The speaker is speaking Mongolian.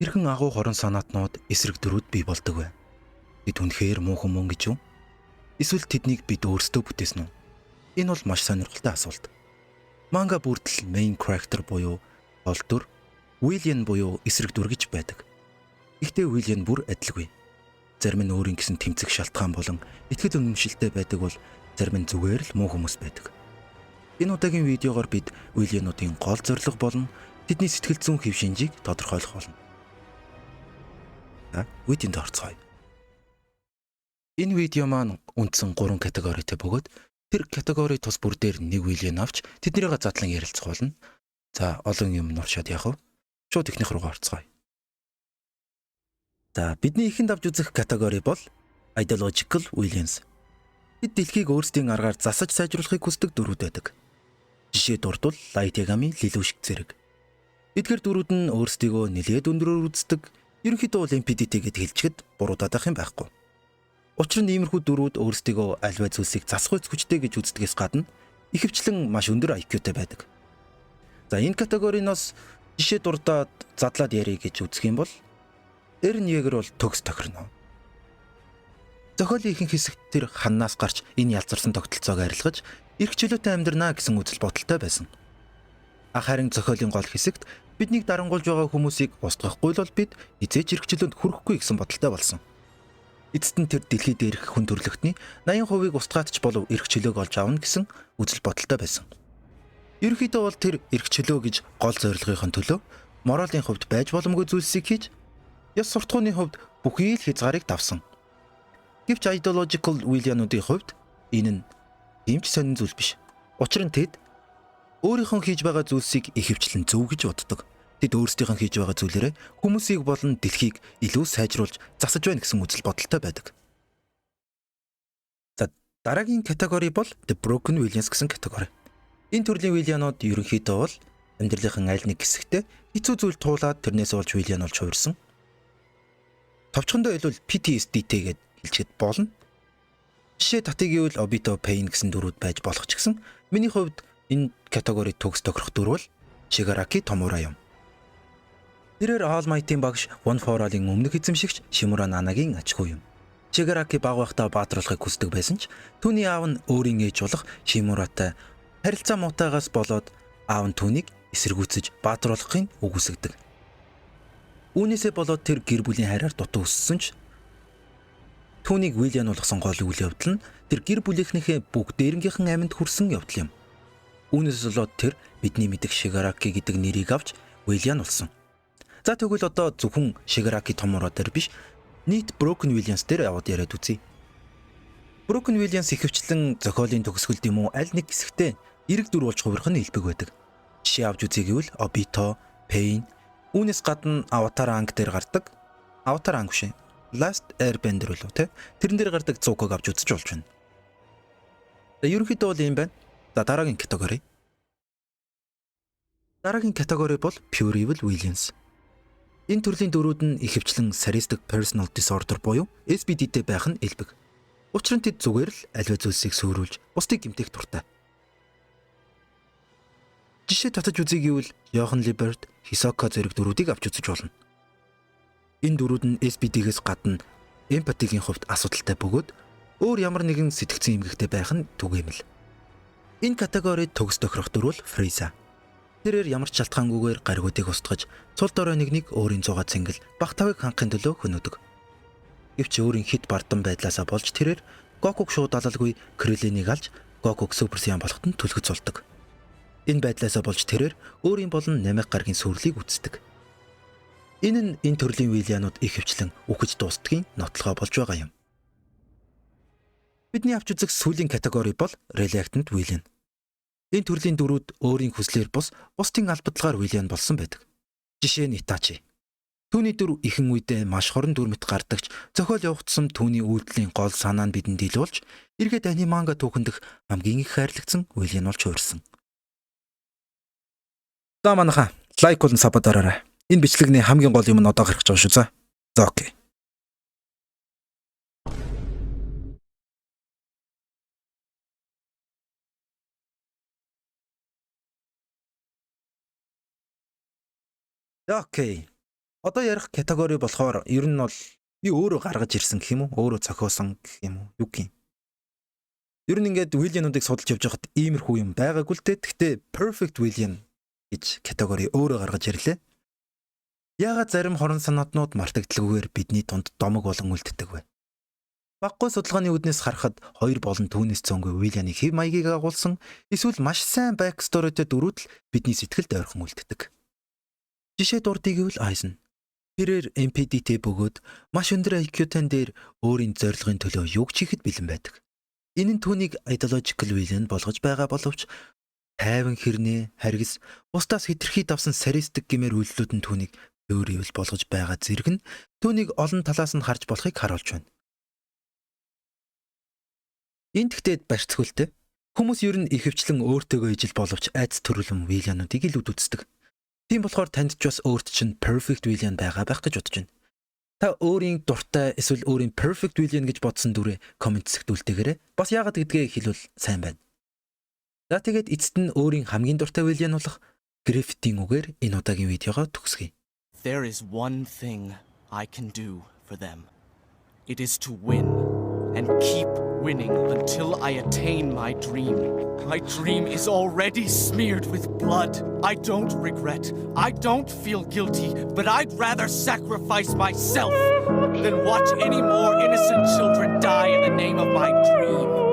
Хэрхэн агуу хорон санаатнууд эсрэг дөрүүд бий болдог вэ? Бид үнэхээр муухан мөн гэж үү? Эсвэл тэднийг бид өөрсдөө бүтээсэн үү? Энэ бол маш сонирхолтой асуулт. Манга бүрдэл main character буюу гол дүр, villain буюу эсрэг дүр гэж байдаг. Гэхдээ villain бүр адилгүй. Зарим нь өөрийн гэсэн тэмцэх шалтгаан болон итгэл үнэмшилтэй байдаг бол зарим нь зүгээр л муу хүмүүс байдаг. Энэ удаагийн видеогоор бид villain-уудын гол зорилго болон тэдний сэтгэл зүйн хэв шинжийг тодорхойлох болно. Видеонд орцгоё. Энэ видео маань үндсэн 3 категоритой бөгөөд тэр категори тус бүр дээр нэг villain авч тэднийгээ задлан ярилцах болно. За олон юм нуршаад яах вэ? Шууд ихнийх руугаа орцгоё. За бидний ихэнд авч үзэх категори бол ideological villains. Бид дэлхийг өөрсдийн аргаар засаж сайжруулахыг хүсдэг дүрүүд байдаг. Жишээ дурдвал Light Yagami Lelouch зэрэг. Эдгээр дүрүүд нь өөрсдийгөө нэлээд өндрөөр үздэг. Ерөнхийдөө NPD-тэйгэд хэлчихэд буруудаад ах юм байхгүй. Учир нь иймэрхүү дүрүүд өөрсдийгөө альва зүйлсийг засах үс хүчтэй гэж үздэгээс гадна ихэвчлэн маш өндөр IQ-тэй байдаг. За энэ категориноос жишээ дурдаад задлаад ярих гэж үзэх юм бол Эрен Егер бол төгс тохирно. Зохиолын ихэнх хэсэгт тэр ханнаас гарч энэ ялзарсан тогтолцоог арилгаж эрх чөлөөтэй амьдрнаа гэсэн үзэл бодолтой байсан. Харин зохиолын гол хэсэгт биднийг дарангуйлж байгаа хүмүүсийг устгахгүй л бид эзэж эрх чөлөөнд хүрэхгүй гэсэн бодолтой болсон. Эцэст нь тэр дэлхийд дээрх хүн төрөлхтний 80%-ыг устгаатч болов эрх чөлөөг олж аавна гэсэн үзэл бодолтой байсан. Ерөнхийдөө бол тэр эрх чөлөө гэж гол зорилгын төлөө моралын хувьд байж боломгүй зүйлсийг хийж ёс суртахууны хувьд бүхий л хязгаарыг давсан. Гэвч ideological villain-уудын хувьд энэ нь ийм ч сонин зүйл биш. Учир нь тэд өөрийнхөө хийж байгаа зүйлсийг ихэвчлэн зөв гэж боддог. Тэд өөрсдийнхөө хийж байгаа зүйлээрээ хүмүүсийг болон дэлхийг илүү сайжруулж засаж байна гэсэн үзэл бодолтой байдаг. За дараагийн категори бол The Broken Villains гэсэн категори. Энэ төрлийн villain-ууд ерөнхийдөө бол амьдралынхаа аль нэг хэсэгтээ хэцүү зүйл туулаад тэрнээс болж villain болж хувирсан. Товчхондоо хэлбэл PTSD-тэйгээд хэлчихэд болно. Жишээ татыг ивэл Obito Pain гэсэн дүрүүд байж болох ч гэсэн миний хувьд энэ категорид төгс тохирох дүр бол Shigaraki Tomura юм. Тэрээр All Might-ийн багш One For All-ийн өмнөх эзэмшигч Shimura Nanaгийн аж хүү юм. Shigaraki баг байхдаа баатруулахыг хүсдэг байсан ч түүний аав нь өөрийн ээж болох Shimuraтай харилцаа муутайгаас болоод аав нь түүнийг эсэргүүцэж баатруулахыг үгүйсгдэг. Үүнээсээ болоод тэр гэр бүлийн хайраар дутуу өссөн ч түүнийг villain болгосон гол үйл явдал нь тэр гэр бүлийнхнийхээ бүгдээрнгийнхэн амьд хүрсэн явдал юм. Үүнээс болоод тэр бидний мэдих Shigaraki гэдэг нэрийг авч villain болсон. За тэгвэл одоо зөвхөн Shigaraki Tomura дээр биш нийт Broken Villains дээр яваад яриад үзье. Broken Villains ихэвчлэн зохиолын төгсгөлд юм уу аль нэг хэсэгтээ эрэг дүр болж хувирах нь элбэг байдаг. Жишээ авч үзье гэвэл Obito, Pain, үүнээс гадна Avatar анги дээр гардаг. Avatar анги биш. Last Airbender болов те. Тэрэн дээр гардаг Zuko-г авч үзэж болж байна. За ерөнхийдөө бол юм байна. За дараагийн категори. Дараагийн категори бол Pure Evil Villains. Энэ төрлийн дүрүүд нь ихэвчлэн sadistic personal disorder буюу SPD-тэй байх нь элбэг. Учир нь тэд зүгээр л аливаа зүйлсийг сөөрүүлж бусдыг гэмтэх дуртай. Жишээ татаж үзье гэвэл Johan Liebert, Hisoka зэрэг дүрүүдийг авч үзэж болно. Энэ дүрүүд нь SPD-гээс гадна эмпатигийн хувьд асуудалтай бөгөөд өөр ямар нэгэн сэтгцэн эмгэгтэй байх нь түгээмэл. Энэ категорид төгс тохирох дүр бол Frieza. Тэрээр ямар ч шалтгаангүйгээр гаригуудыг устгаж цул дорой нэг өөрийн зугаа цэнгэл баг тавыг хангахын төлөө хөнөөдөг. Гэвч өөрийн хит бардан байдлаасаа болж тэрээр Goku-г шууд алалгүй Krillin-ыг алж Goku-г Super Saiyan болоход нь түлхэж зулдаг. Энэ байдлаасаа болж тэрээр өөрийн болон 8 гаргийн сүрлийг үздэг. Энэ төрлийн villain-ууд ихэвчлэн үхэж дуустдгийн нотлохоо болж байгаа юм. Бидний авч үзэх сүүлийн категори бол Reluctant Villain. Энэ төрлийн дүрүүд өөрийн хүслээр бусдын албадлагаар villain болсон байдаг. Жишээ нь Itachi. Түүний дүр ихэнх үедээ маш хорон дүрмэт гардагч зохиол явах тусам түүний үйлдэлийн гол санаа нь бидэнд илүүлж эргээд аниме түүхэндх хамгийн их хайрлагдсан villain болж хувирсан. За манайха лайк болон саб дараарай. Энэ бичлэгний хамгийн гол юм нь одоо гарч байгаа шүү. За окей. Окей. Одоо ярих категори болохоор ер нь бол би өөрөө гаргаж ирсэн гэх юм уу? Өөрөө зохиосон гэх юм уу? Юу гэх юм? Ер нь ингээд вилянуудыг судалж явж байхад иймэрхүү юм байгаагүй л дээ. Гэхдээ perfect villain гэж категори өөрөө гаргаж ирлээ. Яагаад зарим хорон санаатнууд мартагдлаггүйгээр бидний дунд домог болон үлддэг вэ? Баггүй судалгааны үүднээс харахад 2 болон түүнээс цөөнгүй виляныг хэв маягийг агуулсан эсвэл маш сайн backstoryтэй дөрүүд л бидний сэтгэлд ойрхон үлддэг. Жишээ дурдъя гэвэл Aizen. Тэрээр MPDT бөгөөд маш өндөр IQ-тан дээр өөрийн зорилгын төлөө юг хийхэд бэлэн байдаг. Энэ нь түүнийг ideological villain болгож байгаа боловч тайван хэрнээ, харгас, бусдаас хэтэрхий давсан саристик гэмээр үйлдэлүүд нь түүнийг өөрийгөл болгож байгаа зэрэг нь түүнийг олон талаас нь харж болохыг харуулж байна. Энд тэгтээ барьцгүйлтэй. Хүмүүс ер нь ихэвчлэн өөртөөгөө ижил боловч айц төрөлм вилянуудыг л үздэг. Тийм болохоор танд ч бас өөрт чинь perfect villain байгаа байх гэж бодож байна. Та өөрийн дуртай эсвэл өөрийн perfect villain гэж бодсон дүрээ комент хэсэгт үлдээгээрэй. Бас яагаад гэдгээ хэлвэл сайн байна. За тэгээд эцэст нь өөрийн хамгийн дуртай villain болох Griffith-ийн үгээр энэ удаагийн видеогоо төгсгөе. There is one thing I can do for them. It is to win and keep winning until I attain my dream. My dream is already smeared with blood. I don't regret. I don't feel guilty, but I'd rather sacrifice myself than watch any more innocent children die in the name of my dream.